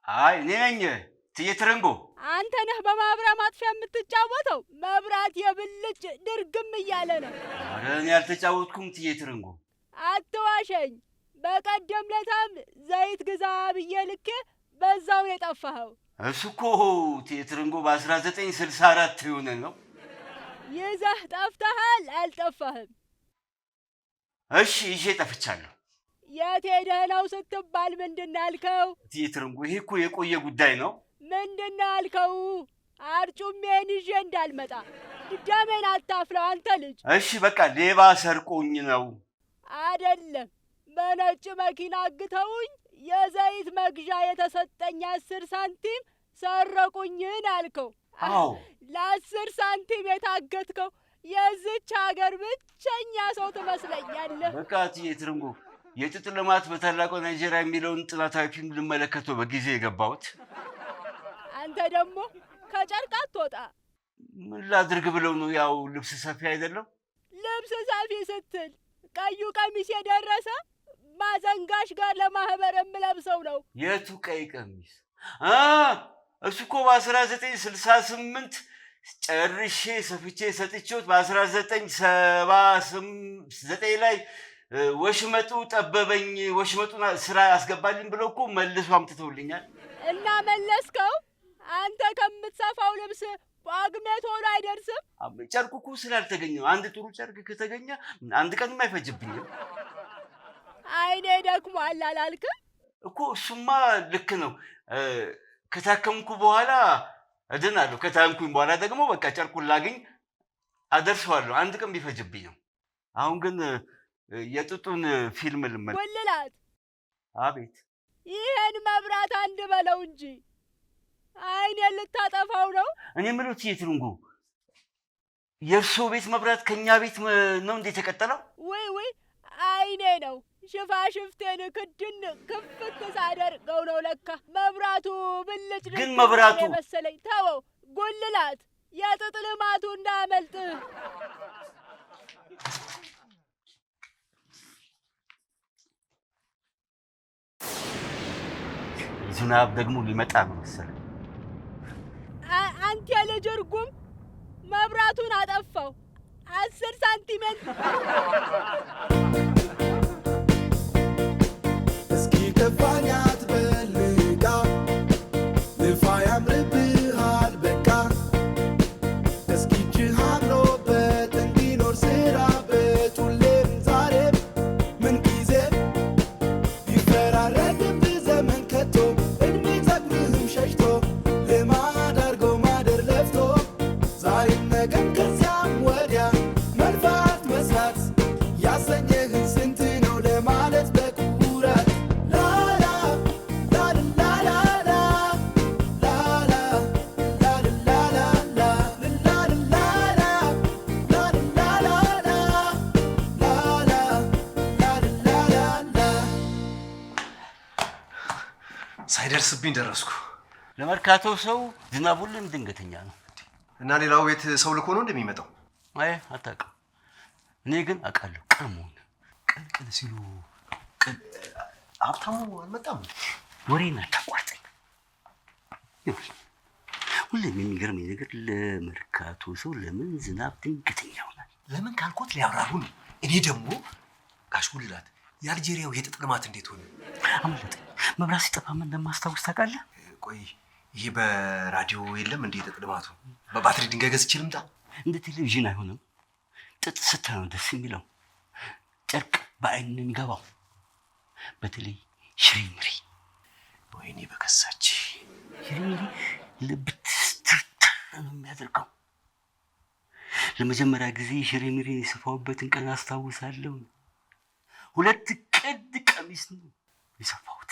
አይ እኔ ነኝ ትየትረንጎ። አንተ ነህ በማብራት ማጥፊያ የምትጫወተው? መብራት የብልጭ ድርግም እያለ ነው። ኧረ እኔ አልተጫወትኩም ትየትረንጎ። አትዋሸኝ። በቀደም ለታም ዘይት ግዛ ብዬ ልኬ በዛው የጠፋኸው። እሱ እኮ ትየትረንጎ በ1964 የሆነ ነው። ይዘህ ጠፍተሃል? አልጠፋህም? እሺ ይዤ ጠፍቻለሁ። የት ሄደህ ነው ስትባል ምንድን ያልከው? ትየትረንጎ ይሄ እኮ የቆየ ጉዳይ ነው። ምንድን ያልከው? አርጩሜን ይዤ እንዳልመጣ ድዳሜን አታፍለው አንተ ልጅ። እሺ በቃ ሌባ ሰርቆኝ ነው። አይደለም፣ በነጭ መኪና አግተውኝ የዘይት መግዣ የተሰጠኝ 10 ሳንቲም ሰረቁኝን አልከው። አዎ ለ10 ሳንቲም የታገትከው የዚች ሀገር ብቸኛ ሰው ትመስለኛለህ። በቃ ትየትረንጎ የጥጥ ልማት በታላቋ ናይጄሪያ የሚለውን ጥናታዊ ፊልም ልመለከተው በጊዜ የገባሁት። አንተ ደግሞ ከጨርቅ አትወጣ። ምን ላድርግ ብለው ነው? ያው ልብስ ሰፊ አይደለም። ልብስ ሰፊ ስትል ቀዩ ቀሚስ የደረሰ ማዘንጋሽ ጋር ለማህበር የምለብሰው ነው። የቱ ቀይ ቀሚስ? እሱ እኮ በ1968 ጨርሼ ሰፍቼ ሰጥቼዎት በ1979 ላይ ወሽመጡ ጠበበኝ፣ ወሽመጡን ስራ ያስገባልኝ ብለው እኮ መልሶ አምጥተውልኛል። እና መለስከው? አንተ ከምትሰፋው ልብስ ጳጉሜ ቶሎ አይደርስም። ጨርቁ እኮ ስላልተገኘ አንድ ጥሩ ጨርቅ ከተገኘ አንድ ቀንም አይፈጅብኝም። አይኔ ደክሟል አላልክም እኮ? እሱማ ልክ ነው። ከታከምኩ በኋላ እድናለሁ። ከታከምኩኝ በኋላ ደግሞ በቃ ጨርቁን ላገኝ አደርሰዋለሁ። አንድ ቀን ቢፈጅብኝ ነው። አሁን ግን የጥጡን ፊልም ልመለከት። ጉልላት! አቤት። ይሄን መብራት አንድ በለው እንጂ አይኔን ልታጠፋው ነው። እኔ የምለው ትየትረንጎ የእርሶ ቤት መብራት ከኛ ቤት ነው እንዴ የተቀጠለው? ወይ አይኔ ነው ሽፋሽፍቴን ክድን ክፍት ሳደርገው ነው ለካ መብራቱ ብልጭ ግን መብራቱ መሰለኝ። ተወው ጉልላት፣ የጥጥ ልማቱ እንዳያመልጥህ። ዝናብ ደግሞ ሊመጣ ነው መሰለኝ። አንተ የልጅ እርጉም መብራቱን አጠፋው። 10 ሳንቲሜት እስኪ ከፋኛት በልጋ ልፋ ያምርብሃል በቃ እስኪ እጅህ አምሮበት እንዲኖር ስራበት ሁሌም ዛሬም ምን ጊዜ ቢፈራረቅብህ ዘመን ከቶ እድሜ ጠግብህም ሸሽቶ ልማድ አድርጎ ማደር ለፍቶ ዛሬም ነገም ከዚያም ወዲያ መልፋት መስራት ያሰኘህን ስንት ነው ለማለት በኩራት ላላ ላላላላ ላላ ላላላላ ላላላላ ላላላላ ላላላላ ሳይደርስብኝ ደረስኩ። ለመርካቶ ሰው ዝናብ ሁሉም ድንገተኛ ነው። እና ሌላው ቤት ሰው ልኮ ነው እንደሚመጣው? አይ አታውቅም። እኔ ግን አውቃለሁ። ቀን መሆን ቀን ሲሉ ሀብታሙ አልመጣም። ወሬን አታቋርጠኝ። ሁሌም የሚገርመኝ ነገር ለመርካቶ ሰው ለምን ዝናብ ድንገተኛ ይሆናል? ለምን ካልኮት ሊያብራሩ ነው። እኔ ደግሞ ጋሽ ጉልላት የአልጄሪያው የጥጥ ልማት እንዴት ሆነ? አመለጠኝ። መብራት ሲጠፋ ምን እንደማስታውስ ታውቃለህ? ቆይ ይሄ በራዲዮ የለም እንዴ የጥጥ ልማቱ? በባትሪ ድንጋይ ገዝቼ ልምጣ? እንደ ቴሌቪዥን አይሆንም። ጥጥ ስታይ ነው ደስ የሚለው። ጨርቅ በአይን ነው የሚገባው። በተለይ ሽሪምሪ። ወይኔ በከሳች ሽሪምሪ ልብ ትርትር ነው የሚያደርገው። ለመጀመሪያ ጊዜ ሽሪምሪን የሰፋሁበትን ቀን አስታውሳለሁ። 2 ቅድ ቀሚስ ነው የሰፋሁት።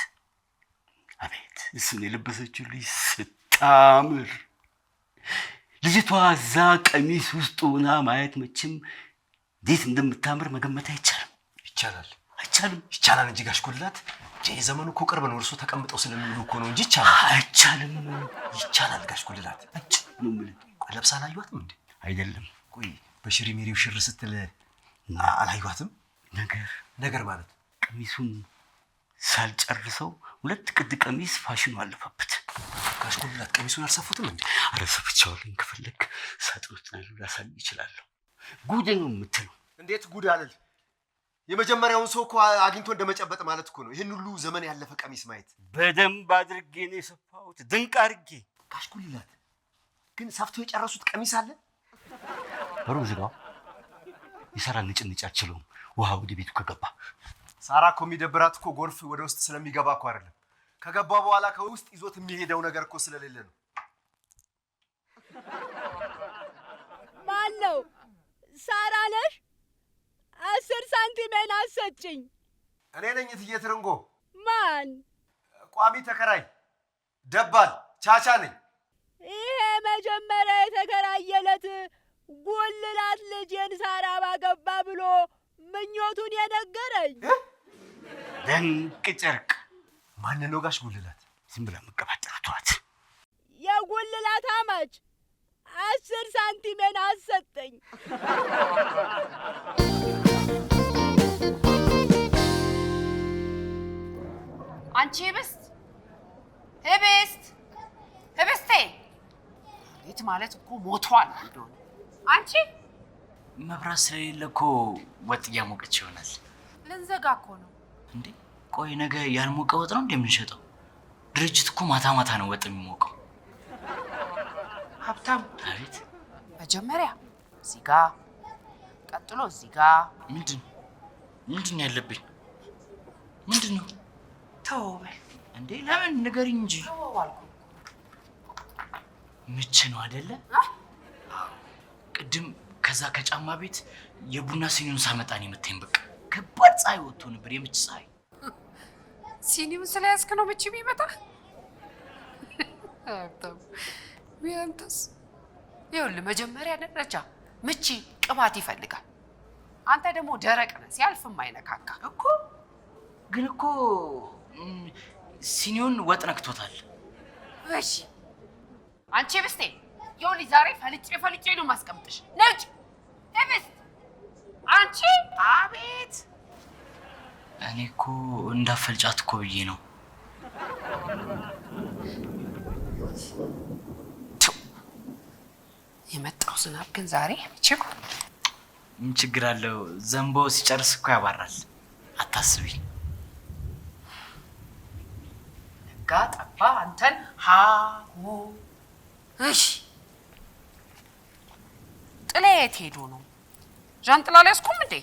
አቤት እሱን የለበሰችው ልጅ ስታምር! ልጅቷ እዛ ቀሚስ ውስጥ ሆና ማየት መቼም እንዴት እንደምታምር መገመት አይቻልም። ይቻላል አይቻልም? ይቻላል እንጂ ጋሽ ጉልላት ዘመኑ እኮ ቅርብ ነው። እርሶ ተቀምጠው ስለሚውሉ እኮ ነው እንጂ ይቻላል። አይቻልም? ይቻላል ጋሽ ጉልላት። ነው የምልህ። ቆይ ለብሳ አላዩዋትም እንዴ? አይደለም። ቆይ በሽሪሜሪው ሽር ስትል አላዩዋትም? ነገር ነገር ማለት ቀሚሱን ሳልጨርሰው 2 ቅድ ቀሚስ ፋሽኑ አለፈበት። ጋሽ ጉልላት ቀሚሱን አልሰፉትም እንዴ? ኧረ ሰፍቼዋለሁ። ከፈለክ ሳጥኖት ነው ላሳይ እችላለሁ። ጉድ ነው የምትለው? እንዴት ጉድ አለል? የመጀመሪያውን ሰው እኮ አግኝቶ እንደመጨበጥ ማለት እኮ ነው። ይሄን ሁሉ ዘመን ያለፈ ቀሚስ ማየት። በደንብ አድርጌ ነው የሰፋሁት፣ ድንቅ አድርጌ። ጋሽ ጉልላት ግን ሰፍቶ የጨረሱት ቀሚስ አለ? በሩን ዝጋው። ይሰራል ንጭንጭ አችለውም ውሃ ወደ ቤቱ ከገባ። ሳራ እኮ የሚደብራት እኮ ጎርፍ ወደ ውስጥ ስለሚገባ እኮ አይደለም፣ ከገባ በኋላ ከውስጥ ይዞት የሚሄደው ነገር እኮ ስለሌለ ነው። ማን ነው? ሳራ ነሽ? 10 ሳንቲሜን አሰጭኝ። እኔ ነኝ እትዬ ትርንጎ። ማን? ቋሚ ተከራይ ደባል ቻቻ ነኝ። ይሄ መጀመሪያ የተከራየለት ጉልላት ልጄን ሳራ ባገባ ብሎ ምኞቱን የነገረኝ ድንቅ ጨርቅ። ማን ነው ጋሽ ጉልላት? ዝም ብላ መቀባጠር ተዋት። የጉልላት አማች 10 ሳንቲሜን አሰጠኝ። አንቺ ህብስቴ ቤት ማለት እኮ ሞቷል እንደሆነ። አንቺ መብራት ስለሌለ እኮ ወጥ እያሞቀች ይሆናል። ልንዘጋ እኮ ነው እንዴ? ቆይ ነገ ያልሞቀ ወጥ ነው እንደምንሸጠው? ድርጅት እኮ ማታ ማታ ነው ወጥ የሚሞቀው። ሀብታም፣ አቤት። መጀመሪያ እዚህ ጋ፣ ቀጥሎ እዚህ ጋ። ምንድን ያለብኝ? ምንድን ነው? ተወው በል እንዴ። ለምን ንገሪኝ እንጂ። ተወው አልኩ። ምች ነው አይደለ? ቅድም ከዛ ከጫማ ቤት የቡና ሲኒውን ሳመጣን የመታኝ። በቃ ከባድ ፀሐይ ወጥቶ ነበር፣ የምች ፀሐይ። ሲኒውን ስለያዝክ ነው ምች የሚመጣ? ሀብታም ቢያንተስ። ይኸውልህ መጀመሪያ ደረጃ ምች ቅባት ይፈልጋል። አንተ ደግሞ ደረቅ ነህ፣ ሲያልፍም አይነካካ እኮ። ግን እኮ ሲኒውን ወጥ ነክቶታል። እሺ አንቺ ብስቴ፣ ይኸውልሽ ዛሬ ፈልጬ ነው ማስቀምጥሽ። ነጭ ህብስት። አንቺ አቤት። እኔ እኮ እንዳፈልጫት እኮ ብዬ ነው። የመጣው ዝናብ ግን ዛሬ ችኩ። ምን ችግር አለው? ዘንቦ ሲጨርስ እኮ ያባራል። አታስቢ። ነጋ ጠባ አንተን ሃሁ። እሺ ጥላ የት ሄዶ ነው? ዣንጥላ አልያዝኩም እንዴ?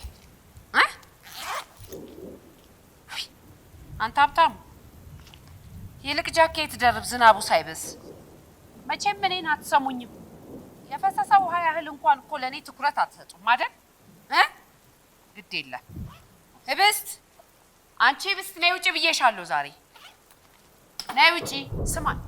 አንተ ሀብታም፣ ይልቅ ጃኬት ደርብ፣ ዝናቡ ሳይበስ። መቼም እኔን አትሰሙኝም። የፈሰሰ ውሃ ያህል እንኳን እኮ ለእኔ ትኩረት አትሰጡም አይደል? ግድ የለም። ህብስት፣ አንቺ ህብስት ነይ ውጪ ብዬሻለሁ ዛሬ። ነይ ውጪ። ስማኝ፣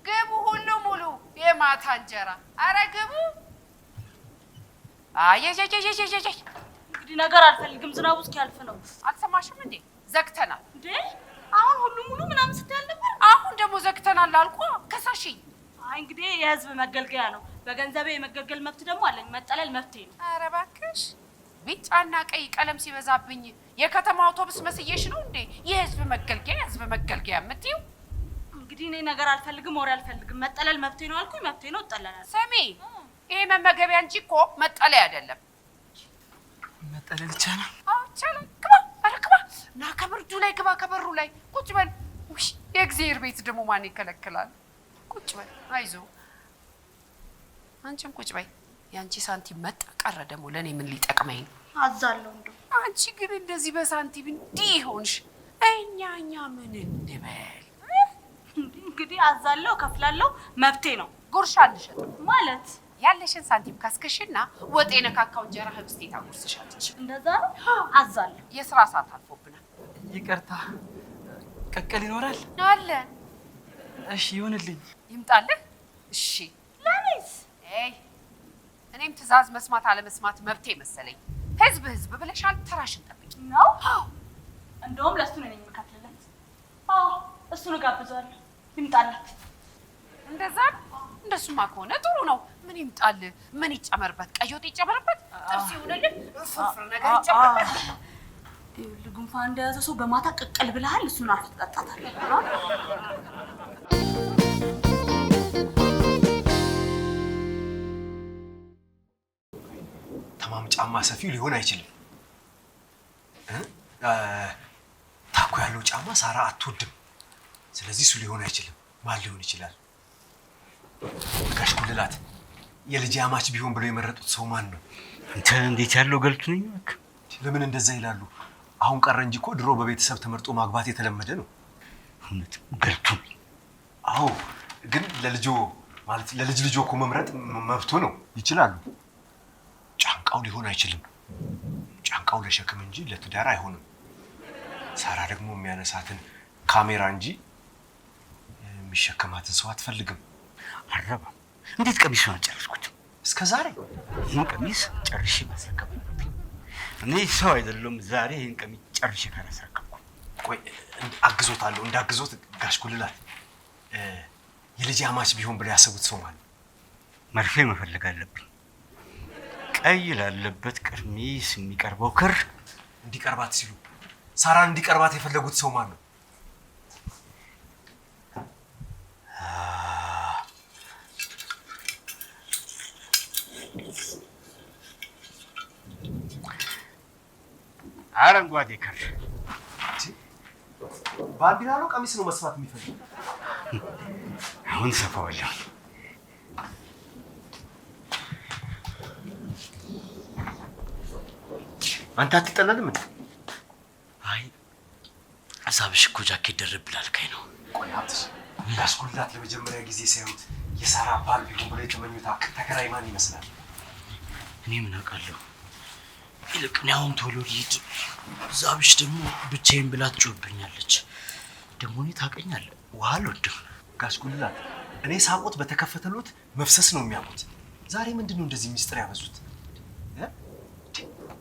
ግቡ፣ ሁሉ ሙሉ የማታ እንጀራ። አረ ግቡ። እንግዲህ ነገር አልፈልግም፣ ዝናቡ እስኪያልፍ ነው። አልሰማሽም እንዴ? ዘግተናል እንዴ? አሁን ሁሉ ሙሉ ምናምን ስትያል ነበር። አሁን ደግሞ ዘግተናል አልኩ። ከሳሽኝ። አይ እንግዲህ የህዝብ መገልገያ ነው። በገንዘቤ የመገልገል መብት ደግሞ አለኝ። መጠለል መብቴ ነው። ኧረ እባክሽ፣ ቢጫና ቀይ ቀለም ሲበዛብኝ የከተማ አውቶቡስ መስዬሽ ነው እንዴ የህዝብ መገልገያ የምትይው? እንግዲህ እኔ ነገር አልፈልግም፣ ወሬ አልፈልግም። መጠለል መብቴ ነው አልኩኝ። መብቴ ነው፣ እጠለላለሁ። ስሚ፣ ይሄ መመገቢያ እንጂ እኮ መጠለያ አይደለም። መጠለል ይቻላል? አዎ ይቻላል። ግባ፣ ኧረ ግባ። እና ከብርዱ ላይ ግባ፣ ከበሩ ላይ ቁጭ በል። ውይ የእግዚአብሔር ቤት ደግሞ ማን ይከለክላል? ቁጭ በል፣ አይዞህ። አንቺም ቁጭ በይ። የአንቺ ሳንቲም መጣ ቀረ ደግሞ ለእኔ ምን ሊጠቅመኝ ነው? አዛለሁ እንደው። አንቺ ግን እንደዚህ በሳንቲም እንዲህ ሆንሽ። እኛ ምን እንበል? እንግዲህ አዛለሁ፣ ከፍላለሁ፣ መብቴ ነው። ጉርሻ አንሸጥም ማለት ያለሽን ሳንቲም ካስከሽና ወጥ የነካካው እንጀራ ህብስቴ ታጎርስሻለች። እንደዛ ነው። አዛለሁ። የስራ ሰዓት አልፎብናል። ይቅርታ፣ ቀቀል ይኖራል? አለ። እሺ ይሁንልኝ። ይምጣልህ። እሺ ለኔስ? እኔም ትዕዛዝ መስማት አለመስማት መብቴ መሰለኝ። ህዝብ ብለሻል። ተራሽን ጠብቂ ነው። እንደውም ለእሱ ነኝ የምከፍልለት። አዎ እሱን እጋብዘዋለሁ። ይምጣለት። እንደዛ እንደሱማ ከሆነ ጥሩ ነው። ምን ይምጣል? ምን ይጨመርበት? ቀይ ወጥ ይጨመርበት? ጥብስ ይሁንልህ? ፍርፍር ነገር ይጨመርበት? ጉንፋን እንደያዘ ሰው በማታ ቅቅል ብለሃል። እሱን አርፈህ ትጠጣታለህ። ተማም ጫማ ሰፊው ሊሆን አይችልም። ታኮ ያለው ጫማ ሳራ አትወድም። ስለዚህ እሱ ሊሆን አይችልም። ማን ሊሆን ይችላል? ጋሽ ጉልላት የልጅ አማች ቢሆን ብለው የመረጡት ሰው ማን ነው? አንተ እንዴት ያለው ገልቱ ነኝ እባክህ። ለምን እንደዛ ይላሉ? አሁን ቀረ እንጂ እኮ ድሮ በቤተሰብ ተመርጦ ማግባት የተለመደ ነው። እውነት ገልቱ። አዎ፣ ግን ለልጆ ማለት ለልጅ ልጆ እኮ መምረጥ መብቶ ነው። ይችላሉ። ጫንቃው ሊሆን አይችልም። ጫንቃው ለሸክም እንጂ ለትዳር አይሆንም። ሳራ ደግሞ የሚያነሳትን ካሜራ እንጂ የሚሸከማትን ሰው አትፈልግም። አረባም እንዴት ቀሚሱን አጨረስኩት? እስከ ዛሬ ይህን ቀሚስ ጨርሼ ማስረከብ አለብኝ። እኔ ሰው አይደለም። ዛሬ ይህን ቀሚስ ጨርሼ ካላስረከብኩ ቆይ አግዞታለሁ። እንዳግዞት ጋሽ ጉልላት የልጅ አማች ቢሆን ብለው ያሰቡት ሰው ማለት መርፌ መፈለግ አለብኝ። ቀይ ላለበት ቀሚስ የሚቀርበው ክር እንዲቀርባት ሲሉ ሳራን እንዲቀርባት የፈለጉት ሰው ማለት ነው? አረንጓዴ ክር። ባንዲራ ነው ቀሚስ ነው መስፋት የሚፈልግ? አሁን ሰፋዋለሁ። አንተ አትጠላለም እንዴ? አይ አሳብሽ እኮ ጃኬት ደርብ ብላልከኝ ነው። ቆይ ሀብትሽ ጋሽ ጉልላት ለመጀመሪያ ጊዜ ሲያዩት የሳራ ባል ቢሆን ብለው የተመኙት ተከራይ ማን ይመስላል? እኔ ምን አውቃለሁ። ይልቅ እኔ አሁን ቶሎ ልሂድ። ዛብሽ ደግሞ ብቻዬን ብላ ትጮህብኛለች። ደግሞ እኔ ታውቀኛለህ፣ ውሃ አልወድም። ጋሽ ጉልላት እኔ ሳቆት በተከፈተሎት መፍሰስ ነው የሚያውቁት። ዛሬ ምንድነው እንደዚህ ሚስጥር ያበዙት?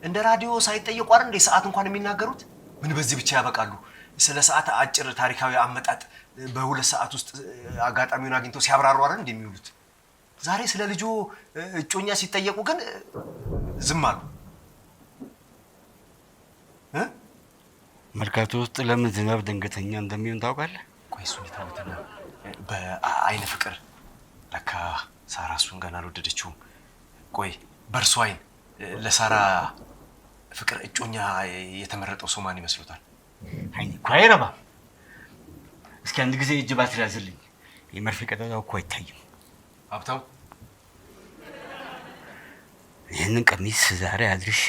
እንደ ራዲዮ ሳይጠየቁ አይደል እንደ ሰዓት እንኳን የሚናገሩት? ምን በዚህ ብቻ ያበቃሉ? ስለ ሰዓት አጭር ታሪካዊ አመጣጥ በሁለት ሰዓት ውስጥ አጋጣሚውን አግኝተው ሲያብራሩ አይደል እንደሚውሉት? ዛሬ ስለ ልጆ እጮኛ ሲጠየቁ ግን ዝም አሉ። መርካቶ ውስጥ ለምን ዝናብ ድንገተኛ እንደሚሆን ታውቃለህ? ቆይ እሱን ይተውትና በአይነ ፍቅር ለካ ሳራ እሱን ገና አልወደደችውም። ቆይ በእርሱ አይን ለሳራ ፍቅር እጮኛ የተመረጠው ሰው ማን ይመስሉታል? አይኔ እኮ አይረባም። እስኪ አንድ ጊዜ እጅ ባትሪ ያዝልኝ። የመርፌ ቀዳዳው እኮ አይታይም። ሀብታው ይህንን ቀሚስ ዛሬ አድርሼ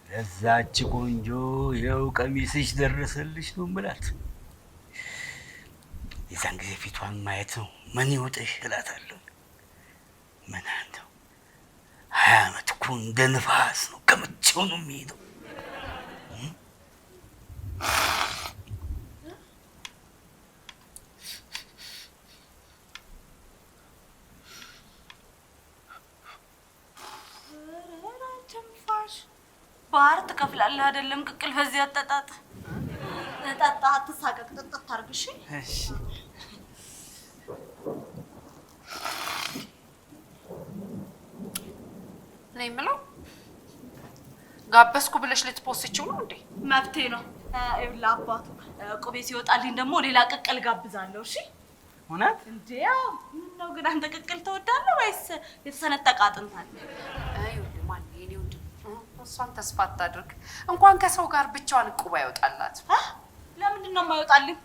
ለዛች ቆንጆ ይኸው ቀሚስሽ ደረሰልሽ ነው የምላት። የዛን ጊዜ ፊቷን ማየት ነው ምን ይውጥሽ እላታለሁ። ምን አንተው 20 ዓመት እኮ እንደ ንፋስ ነው ከመቼው ነው የሚሄደው። ባህር ትከፍላለህ አይደለም? ቅቅል በዚህ አጠጣጥ ጠጣ። አትሳቀቅ፣ ጥጥት አድርግ። እሺ እሺ። እኔ የምለው ጋበዝኩ ብለሽ ልትፖስችው ነው እንዴ? መብቴ ነው። ይኸውልህ አባቱ ቁቤ ሲወጣልኝ ደግሞ ሌላ ቅቅል ጋብዛለሁ። እሺ እውነት እንዴ? ያው ምነው ግን አንተ ቅቅል ትወዳለህ ወይስ የተሰነጠቀ አጥንት አለ? ይኸውልህ ማን የኔ ወንድ እሷን ተስፋ አታድርግ። እንኳን ከሰው ጋር ብቻዋን እቁብ አይወጣላት። ለምንድን ነው የማይወጣልኝ?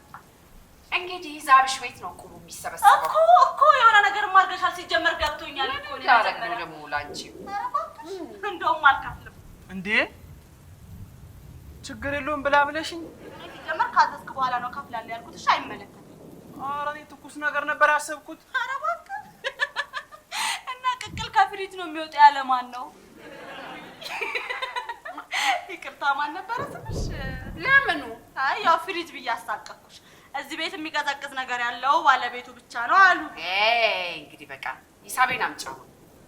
እንግዲህ ዛብሽ ቤት ነው እቁቡ የሚሰበሰበው እኮ የሆነ ነገር ማርገሻል። ሲጀመር ገብቶኛል እኮ ነው ያረግነው ደግሞ ላንቺ እንደውም አልከፍልም። እንዴ ችግር የለውም ብላ ብለሽኝ ሲጀመር ካዘዝክ በኋላ ነው ከፍላለሁ ያልኩት። እሺ አይመለከትም። ኧረ እኔ ትኩስ ነገር ነበር ያሰብኩት። ኧረ እባክህ እና ቅቅል ከፍሪጅ ነው የሚወጣ ያለ ማን ነው? ይቅርታ ማን ነበረ ስምሽ? ለምኑ? አይ ያው ፍሪጅ ብዬ አሳቀኩሽ። እዚህ ቤት የሚቀዘቅዝ ነገር ያለው ባለቤቱ ብቻ ነው አሉ። እንግዲህ በቃ ሂሳቤን አምጪው።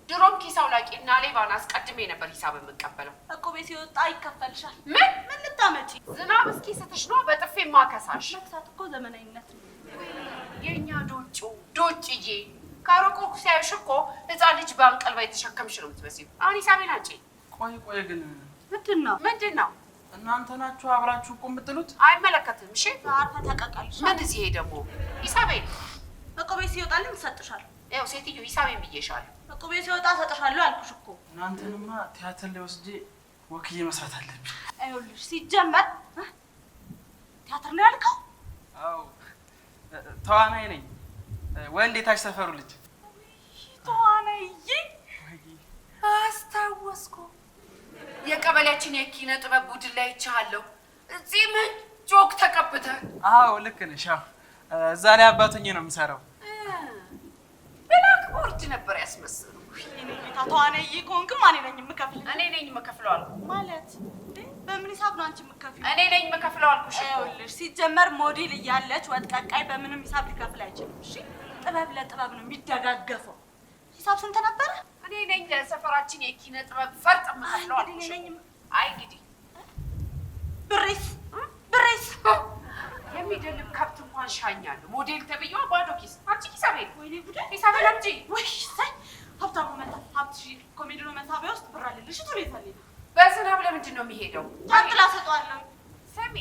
ድሮም ኪስ አውላቂና ሌባን አስቀድሜ ነበር ሂሳብ የምቀበለው። እቁቤ ሲወጣ ይከፈልሻል። ምን ልታመጪ? ዝናብ እስኪ ስትሽ ነው በጥፌ ማከሳሽ። መክሳት እኮ ዘመናዊነት ነው። የእኛ ዶጭዬ ከሩቁ ሲያዩሽ እኮ ህፃን ልጅ በአንቀልባ የተሸከምሽ ነው የምትመስይው። አሁን ሂሳቤን አንቺ። ቆይ ግን ምንድን ነው? እናንተ ናችሁ አብራችሁ እኮ የምትሉት? አይመለከትም። እሺ አርፈህ ተቀቀልሽ። ምን እዚህ ደግሞ ሂሳቤን እቁቤ ሲወጣልኝ እሰጥሻለሁ። ያው ሴትዮ ሂሳቤን ብዬሻለሁ። እቁቤ ሲወጣ እሰጥሻለሁ አልኩሽ እኮ። እናንተንማ ቲያትር ላይ ወስጄ ወክዬ መስራት አለብኝ። ይኸውልሽ ሲጀመር ቲያትር ነው ያልከው? አዎ ተዋናይ ነኝ። ወንድ የታች ሰፈሩ ልጅ ተዋናይዬ። አስታወስኩ። የቀበሌያችን የኪነ ጥበብ ቡድን ላይ ይቻለሁ። እዚህ ምን ጆክ ተቀብተህ? አዎ ልክ ነሽ። አዎ እዛ ላይ አባቱኝ ነው የምሰራው። ብላክቦርድ ነበር ያስመስሉ። እኔ ጌታ ተዋናይዬ ከሆንክ ማን ነኝ የምከፍል? እኔ ነኝ የምከፍለው አልኩ። ማለት በምን ሂሳብ ነው አንቺ የምከፍል? እኔ ነኝ የምከፍለው አልኩሽ እኮ። ይኸውልሽ ሲጀመር ሞዴል እያለች ወጥ ቀቃይ በምንም ሂሳብ ሊከፍል አይችልም። እሺ ጥበብ ለጥበብ ነው የሚደጋገፈው። ሂሳብ ስንት ነበረ? እኔ ነኝ ለሰፈራችን የኪነ ጥበብ ፈርጥ የምከፍለው አልኩሽ። አይ እንግዲህ ብሬስ የሚደልብ ከብት እንኳን ሻኛለሁ። ሞዴል ተብዬዋ ባዶ ኪስ። አንቺ ሂሳብ የለም። ወይኔ ጉዴ! ሂሳብ የለም እንጂ። ወይ ሳይ ሀብታሙ መጣ። ሀብትሽ ኮሜዲኖ መሳቢያ ውስጥ ብር አለልሽ። ቱሬታለ በዝናብ ለምንድን ነው የሚሄደው? ጫንጥላ ሰጠዋለሁ። ስሚ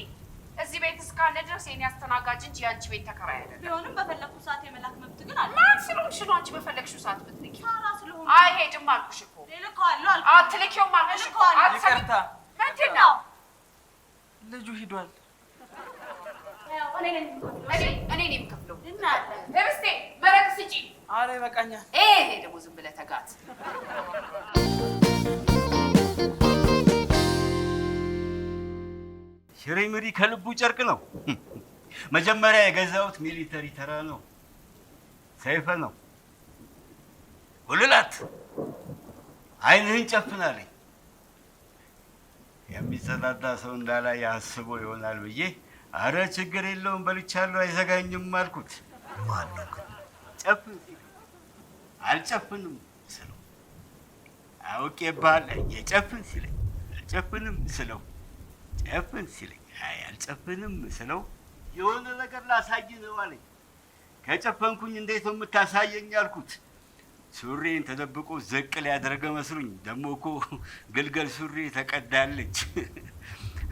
እዚህ ቤት እስካለ ድረስ የኔ አስተናጋጅ እንጂ የአንቺ ቤት ተከራይ አይደለም። ቢሆንም በፈለኩት ሰዓት የመላክ መብት ግን አለ። ማን ስለሆንሽ ነው አንቺ በፈለግሽው ሰዓት ብትልኪ? ኧረ ስለሆነ አይሄድም አልኩሽ እኮ። ልልከዋለሁ አልኩሽ። አትልኪውም አልኩሽ እኮ። ይቅርታ ምንድን ነው? ልጁ ሂዷል። እኔ ነኝ የምከፍለው። እናያለን። ህብስቴ መረቅ ስጪ። ኧረ ይበቃኛል። ይሄ ደግሞ ዝም ብለህ ተጋት። ሽሪምሪ ከልቡ ጨርቅ ነው። መጀመሪያ የገዛሁት ሚሊተሪ ተራ ነው። ሰይፈ ነው። ጉልላት አይንህን ጨፍናለኝ። የሚጸዳዳ ሰው እንዳላይ አስቦ ይሆናል ብዬ አረ ችግር የለውም በልቻለሁ አይዘጋኝም አልኩት። ማን ነው ግን? ጨፍን አልጨፍንም ስለው አውቄብሃል የጨፍን ሲለኝ አልጨፍንም ስለው ጨፍን ሲለኝ አይ አልጨፍንም ስለው የሆነ ነገር ላሳይ ነው አለኝ። ከጨፈንኩኝ እንዴት ነው የምታሳየኝ አልኩት። ሱሪን ተደብቆ ዘቅ ሊያደርገ መስሉኝ። ደግሞ እኮ ግልገል ሱሪ ተቀዳለች።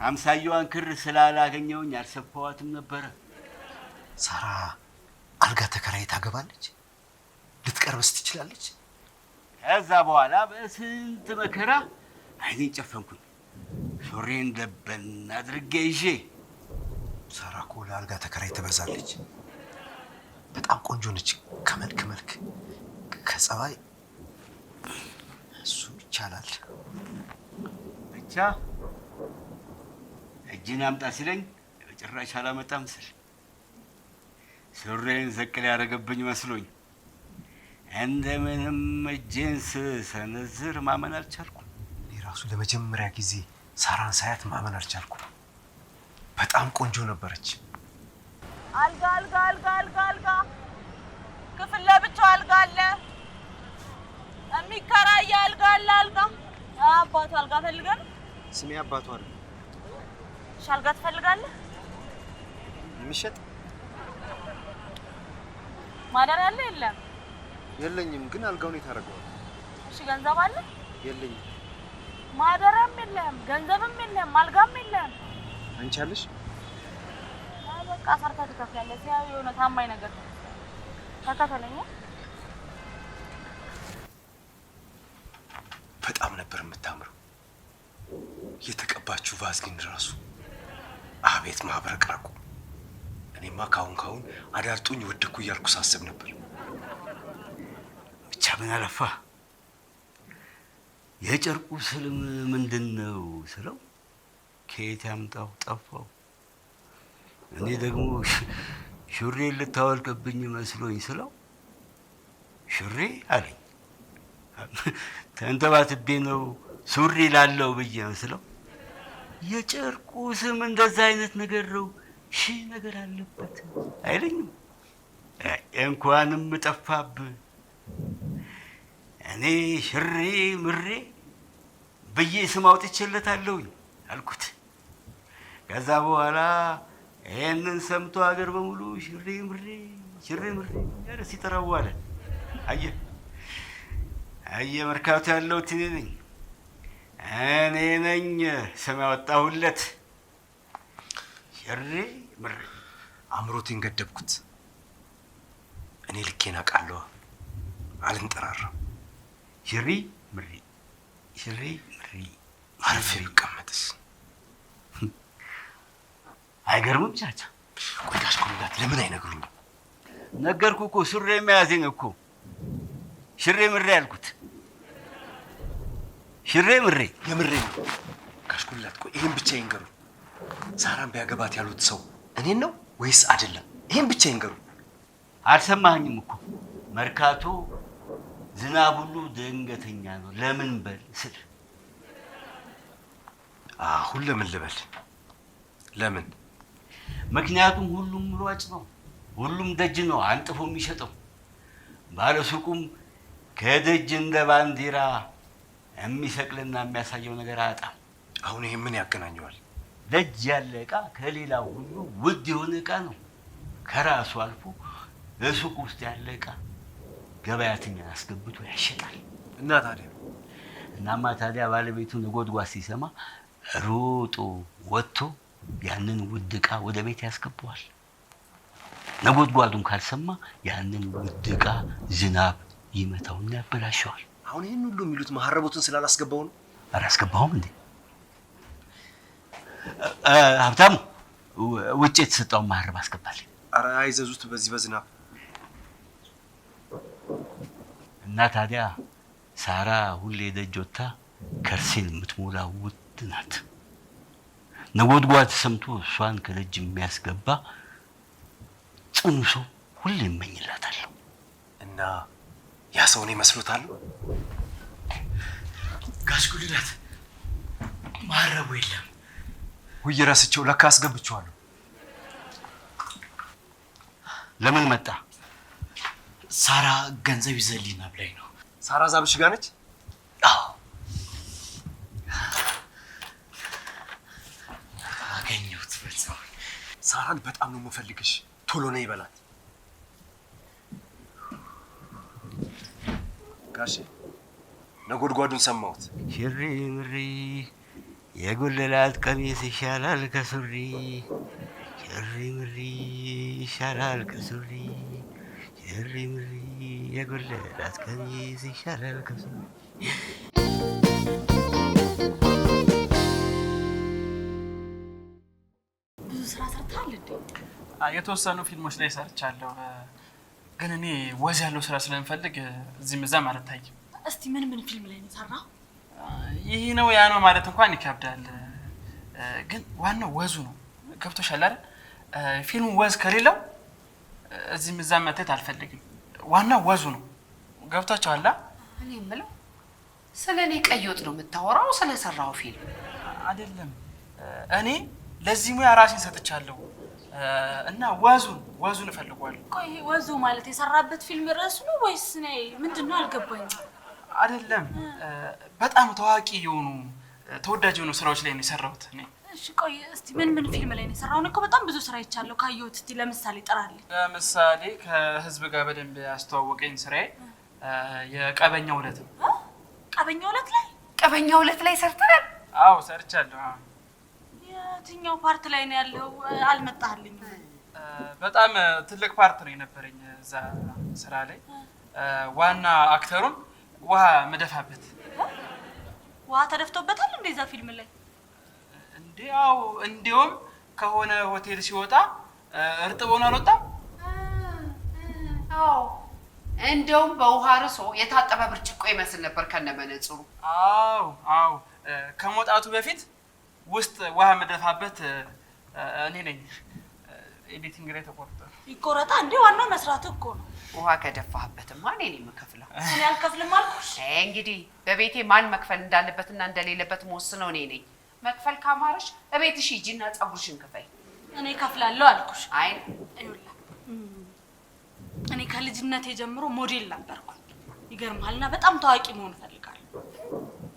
አምሳያዋን ክር ስላላገኘውኝ አልሰፋዋትም ነበረ። ሳራ አልጋ ተከራይ ታገባለች? ልትቀርብስ ትችላለች? ከዛ በኋላ በስንት መከራ አይኔን ጨፈንኩኝ። ሱሪን ደበን አድርጌ ይዤ ሳራ እኮ ለአልጋ ተከራይ ትበዛለች። በጣም ቆንጆ ነች። ከመልክ መልክ ከጸባይ እሱ ይቻላል። ብቻ እጅን አምጣ ሲለኝ በጭራሽ አላመጣም ስል ሱሪዬን ዘቅ ሊያደርግብኝ መስሎኝ እንደምንም እጄን ስሰነዝር ማመን አልቻልኩም። እኔ ራሱ ለመጀመሪያ ጊዜ ሳራን ሳያት ማመን አልቻልኩም። በጣም ቆንጆ ነበረች። አልጋ አልጋ አልጋ አልጋ አልጋ ክፍል ለብቻው አልጋ አለ። የሚከራይ አልጋ አለ። አልጋ አባቱ አልጋ ፈልገን። ስሜ አባቱ አለ። እሺ አልጋ ትፈልጋለህ? የሚሸጥ ማደሪያ አለ? የለም። የለኝም፣ ግን አልጋውን የታረገዋል። እሺ ገንዘብ አለ? የለኝም። ማደሪያም የለም፣ ገንዘብም የለም፣ አልጋም የለም። አንቺ አለሽ? በቃ ሰርተህ ትከፍላለህ። ያው የሆነ ታማኝ ነገር ተከፈለኝ። በጣም ነበር የምታምረው። የተቀባችው ቫዝሊን ራሱ አቤት ማብረቅረቁ። እኔማ ካሁን አዳርጡኝ ወደኩ እያልኩ ሳስብ ነበር። ብቻ ምን አለፋ የጨርቁ ስልም ምንድን ነው ስለው ከየት ያምጣው ጠፋው። እኔ ደግሞ ሹሬ ልታወልቅብኝ መስሎኝ ስለው ሹሬ አለኝ። ተንተባትቤ ነው ሱሪ ላለው ብዬ መስለው የጨርቁ ስም እንደዛ አይነት ነገር ነው፣ ሺህ ነገር አለበት አይለኝም። እንኳንም ጠፋብህ። እኔ ሽሬ ምሬ ብዬ ስም አውጥቼለታለሁኝ አልኩት። ከዛ በኋላ ይሄንን ሰምቶ ሀገር በሙሉ ሽሬ ምሬ ያለ ሲጠራው አለ። አየህ መርካቶ ያለሁት እኔ ነኝ ስም ያወጣሁለት። ሽሬ ምሬ አእምሮቴን ገደብኩት። እኔ ልኬን አውቃለሁ፣ አልንጠራራም። ሽሬ ምሬ ሽሬ ምሬ አርፌ ብቀመጥስ አይገርምም? ቻቻ ቆይ ጋሽ ጉልላት ለምን አይነግሩኝም? ነገርኩ እኮ ሱሬ የሚያዘኝ እኮ ሽሬ ምሬ ያልኩት። ሽሬ ምሬ የምሬ ነው ጋሽ ጉልላት። ቆይ ይሄን ብቻ ይንገሩ። ሳራን ቢያገባት ያሉት ሰው እኔን ነው ወይስ አይደለም? ይሄን ብቻ ይንገሩ። አልሰማኸኝም እኮ መርካቶ ዝናብ ሁሉ ድንገተኛ ነው ለምን በል ስል። አሁን ለምን ልበል? ለምን? ምክንያቱም ሁሉም ሯጭ ነው፣ ሁሉም ደጅ ነው አንጥፎ የሚሸጠው። ባለሱቁም ከደጅ እንደ ባንዲራ የሚሰቅልና የሚያሳየው ነገር አያጣም። አሁን ይሄ ምን ያገናኘዋል? ደጅ ያለ ዕቃ ከሌላው ሁሉ ውድ የሆነ ዕቃ ነው። ከራሱ አልፎ ለሱቅ ውስጥ ያለ ዕቃ ገበያተኛን አስገብቶ ያሸጣል። እና ታዲያ እናማ ታዲያ ባለቤቱ ነጎድጓድ ሲሰማ ሮጦ ወጥቶ ያንን ውድ ዕቃ ወደ ቤት ያስገባዋል። ነጎድጓዱን ካልሰማ ያንን ውድ ዕቃ ዝናብ ይመታውና ያበላሸዋል። አሁን ይህን ሁሉ የሚሉት መሐረቦትን ስላላስገባው ነው። አላስገባውም እንዴ? ሀብታሙ ውጭ የተሰጠውን መሐረብ አስገባልኝ። ኧረ አይዘዙት በዚህ በዝናብ። እና ታዲያ ሳራ ሁሌ ደጅ ወጥታ ከርሴን የምትሞላ ውድ ናት። ነጎድጓድ ሰምቶ እሷን ከደጅ የሚያስገባ ጽኑ ሰው ሁሌ እመኝላታለሁ። እና ያ ሰው እኔ መስሎታለሁ። ጋሽ ጉልላት መሐረቡ የለም። ውይ ረስቼው፣ ለካ አስገብቼዋለሁ። ለምን መጣ? ሳራ ገንዘብ ይዘልኝና ብላኝ ነው። ሳራ ዛብሽ ጋር ነች? አዎ አገኘሁት። በዛው ሳራን በጣም ነው የምፈልግሽ፣ ቶሎ ነው ይበላት። ጋሼ ነጎድጓዱን ሰማሁት። ሽሪ ምሪ የጉልላት ቀሚስ ይሻላል ከሱሪ፣ ሽሪ ምሪ ይሻላል ከሱሪ፣ ሽሪ ምሪ የጉልላት ቀሚስ ይሻላል ከሱሪ። ብዙ ስራ ሰርተሃል እንዴ? የተወሰኑ ፊልሞች ላይ ሰርቻለሁ፣ ግን እኔ ወዝ ያለው ስራ ስለምፈልግ እዚህም እዛም አልታይም። እስቲ ምን ምን ፊልም ላይ ነው የሰራው? ይህ ነው ያ ነው ማለት እንኳን ይከብዳል፣ ግን ዋናው ወዙ ነው። ገብቶሻል አይደል? ፊልሙ ወዝ ከሌለው እዚህም እዛም መታየት አልፈልግም። ዋናው ወዙ ነው። ገብቷችኋል? እኔ የምለው ስለ እኔ ቀይ ወጥ ነው የምታወራው? ስለሰራው ፊልም አይደለም። እኔ ለዚህ ሙያ ራሴን ሰጥቻለሁ እና ወዙን እፈልገዋለሁ። ቆይ ወዙ ማለት የሰራበት ፊልም ርዕሱ ነው ወይስ ምንድነው? አልገባኝም። አይደለም፣ በጣም ታዋቂ የሆኑ ተወዳጅ የሆኑ ስራዎች ላይ ነው የሰራሁት እኔ። እሺ ቆይ እስቲ ምን ምን ፊልም ላይ ነው የሰራው? እኮ በጣም ብዙ ስራ ይቻለሁ ካየሁት። እስቲ ለምሳሌ ጥራልኝ። ለምሳሌ ከህዝብ ጋር በደንብ ያስተዋወቀኝ ስራዬ የቀበኛ ሁለት ነው። ቀበኛ ሁለት ላይ? ቀበኛ ሁለት ላይ ሰርተናል? አዎ ሰርቻለሁ። የትኛው ፓርት ላይ ነው ያለው? አልመጣልኝም። በጣም ትልቅ ፓርት ነው የነበረኝ እዛ ስራ ላይ። ዋና አክተሩን ውሃ መደፋበት። ውሃ ተደፍቶበታል እንዴ እዛ ፊልም ላይ? እንዴ ያው እንዲሁም ከሆነ ሆቴል ሲወጣ እርጥብ ሆኖ አልወጣም? አዎ እንደውም በውሃ ርሶ የታጠበ ብርጭቆ ይመስል ነበር ከነመነጽሩ። አዎ ከመውጣቱ በፊት ውስጥ ውሃ መደፋበት እኔ ነኝ። ኤዲቲንግ ላይ ተቆርጦ ይቆረጣ እንዴ? ዋናው መስራት እኮ ነው። ውሃ ከደፋህበትማ እኔ ነኝ የምከፍለው። እኔ አልከፍልም አልኩሽ። እንግዲህ በቤቴ ማን መክፈል እንዳለበትና እንደሌለበት መወስነው እኔ ነኝ። መክፈል ካማረሽ እቤትሽ ሂጂና ፀጉርሽን ክፈይ። እኔ ከፍላለሁ አልኩሽ። አይ ይኸውልህ እኔ ከልጅነቴ ጀምሮ ሞዴል ነበርኩ። ይገርምሃልና በጣም ታዋቂ መሆን እፈልጋለሁ።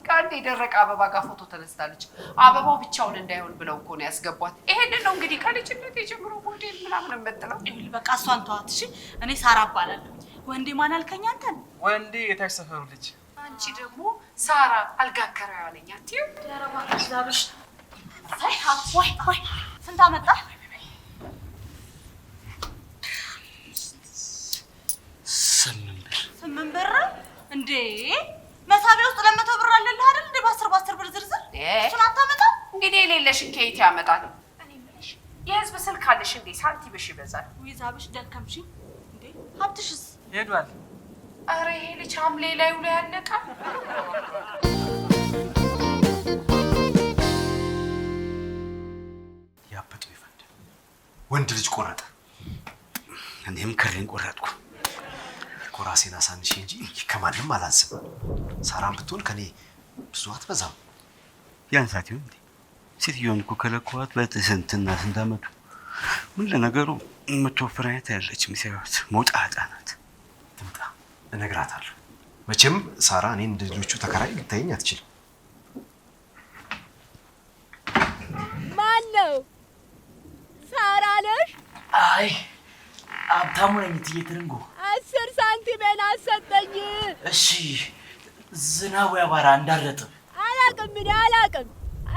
ከአንድ የደረቀ አበባ ጋር ፎቶ ተነስታለች። አበባው ብቻውን እንዳይሆን ብለው እኮ ነው ያስገቧት። ይሄንን ነው እንግዲህ ከልጅነቴ ጀምሮ ሞዴል ምናምን የምትለው። ይኸውልህ በቃ እሷን ተዋት እሺ። እኔ ሳራ እባላለሁ። ወንዴ ማን አልከኝ አንተን? ወንዴ የታች ሰፈሩ ልጅ። አንቺ ደግሞ ሳራ አልጋከራ ያለኝ አትዩ። ኧረ እባክሽ ዛብሽ። አይ ወይ ወይ ስንት አመጣ? 8 ብር። 8 ብር እንዴ? መሳቢያ ውስጥ 200 ብር አለልህ አይደል እንዴ? በ10 ብር ዝርዝር እሱን አታመጣም? እንግዲህ የሌለሽን ከየት ያመጣል? እኔ የምልሽ የህዝብ ስልክ አለሽ እንዴ? ሳንቲምሽ ይበዛል። ውይ ዛብሽ ደከምሽ እንዴ? ሀብትሽስ ሄዷል። አረ ይሄ ልጅ ሐምሌ ላይ ውሎ ያለቃል። ያበጠው ይፈንድ። ወንድ ልጅ ቆረጠ። እኔም ክሬን ቆረጥኩ። ራሴን አሳንሼ እንጂ ከማንም አላንስም። ሳራም ብትሆን ከኔ ብዙ አትበዛም። ያንሳት ይሁን እንዴ? ሴትዮዋን እኮ ከለኳት በስንትና ስንት ዓመቱ። ምን ለነገሩ የምትወፍር አይነት ያለች ሚስያት ሞጣ ናት። ትምጣ እነግራታለሁ። መቼም ሳራ እኔን እንደ ልጆቹ ተከራይ ልታየኝ አትችልም። ማን ነው? ሳራ ነሽ? አይ ሀብታሙ ነኝ እትዬ ትርንጎ። 10 ሳንቲሜን አሰጠኝ። እሺ ዝናቡ ያባራ እንዳረጥብ። አላቅም እኔ አላቅም።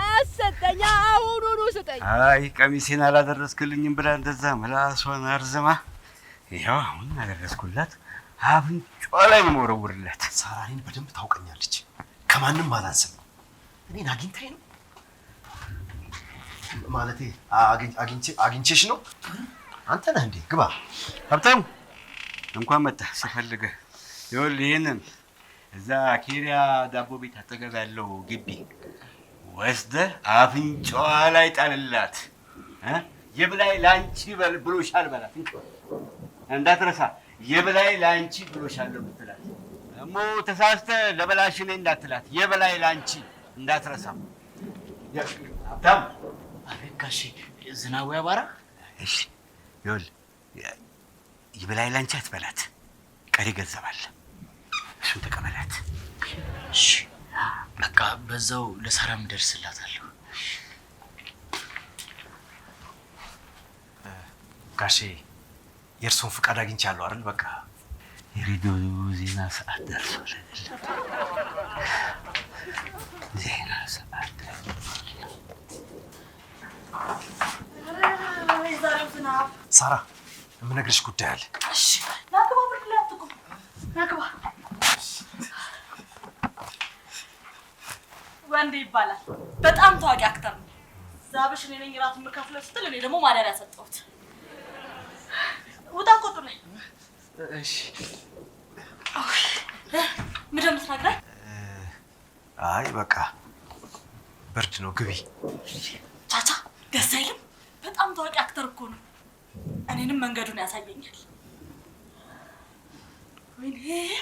አሰጠኝ። አሁኑኑ ስጠኝ። አይ ቀሚሴን አላደረስክልኝም ብላ እንደዛ ምላሷን አርዝማ ይኸው አሁን አደረስኩላት። አፍንጫዋ ላይ ነው የምወረውርላት። ሳራ እኔን በደንብ ታውቀኛለች። ከማንም አላንስም። እኔን አግኝታኝ ነው ማለቴ አግኝቼሽ ነው። አንተ ነህ እንዴ? ግባ። ሀብታሙ እንኳን መጣህ። ስፈልግህ ይኸውልህ ይሄንን እዛ ኬሪያ ዳቦ ቤት አጠገብ ያለው ግቢ ወስደህ አፍንጫዋ ላይ ጣልላት። የብላይ ላንቺ ብሎሻል በላት። እንዳትረሳ የብላይ ላንቺ ብሎሻል ብትላት ደግሞ ተሳስተህ ለበላሽ እኔ እንዳትላት። የብላይ ላንቺ እንዳትረሳ። ሀብታሙ አቤት ጋሼ። ዝናቡ ያባራ። እሺ ይኸውልህ የበላይ ላንቺ አትበላት። ቀሪ ገንዘብ አለ፣ እሱን ተቀበላት። እሺ በቃ በዛው ለሳራም ደርስላታለሁ። ጋሼ የእርሶን ፍቃድ አግኝቻለሁ አይደል? በቃ የሬዲዮ ዜና ሰዓት ደርሷል አይደል? ዜና ሰዓት ሳራ የምነግርሽ ጉዳይ አለ። እሺ ናግባ ብር ላይ አትቁም። ናግባ ወንዴ ይባላል። በጣም ታዋቂ አክተር ነው። ዛብሽ እኔ ነኝ ራት የምከፍለው ስትል እኔ ደግሞ ማደሪያ ሰጠሁት። ውጣ ቆጡ ላይ። እሺ ምንድን ነው የምትነግረኝ? አይ በቃ ብርድ ነው፣ ግቢ። ቻቻ ደስ አይልም? በጣም ታዋቂ አክተር እኮ ነው። እኔንም መንገዱን ያሳየኛል። ወይኔ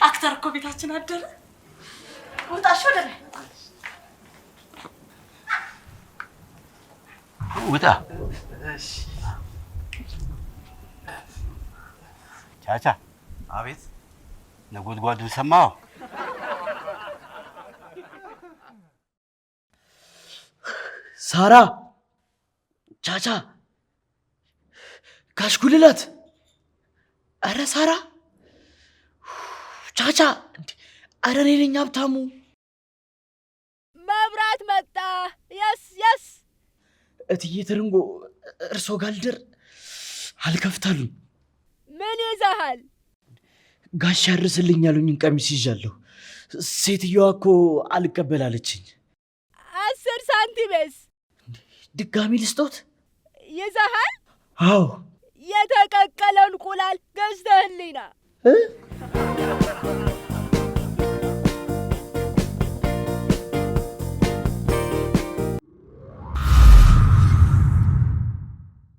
አክተር እኮ ቤታችን አደረ። ውጣሽ ወደ ላይ ውጣ። ቻቻ። አቤት። ነጎድጓዱን ሰማኸው? ሳራ፣ ቻቻ፣ ጋሽ ጉልላት። አረ ሳራ፣ ቻቻ። አረ እኔ ነኝ ሀብታሙ። መብራት መጣ። የስ የስ። እትዬ ትርንጎ እርሶ ጋር ልደር አልከፍታሉኝ። ምን ይዘሃል? ጋሽ ያርስልኝ ያሉኝን ቀሚስ ይዣለሁ። ሴትዮዋ እኮ አልቀበላለችኝ። 10 ሳንቲሜስ? ድጋሚ ልስጦት? ይዘሃል? አዎ። የተቀቀለ እንቁላል ገዝተህልኝ ና።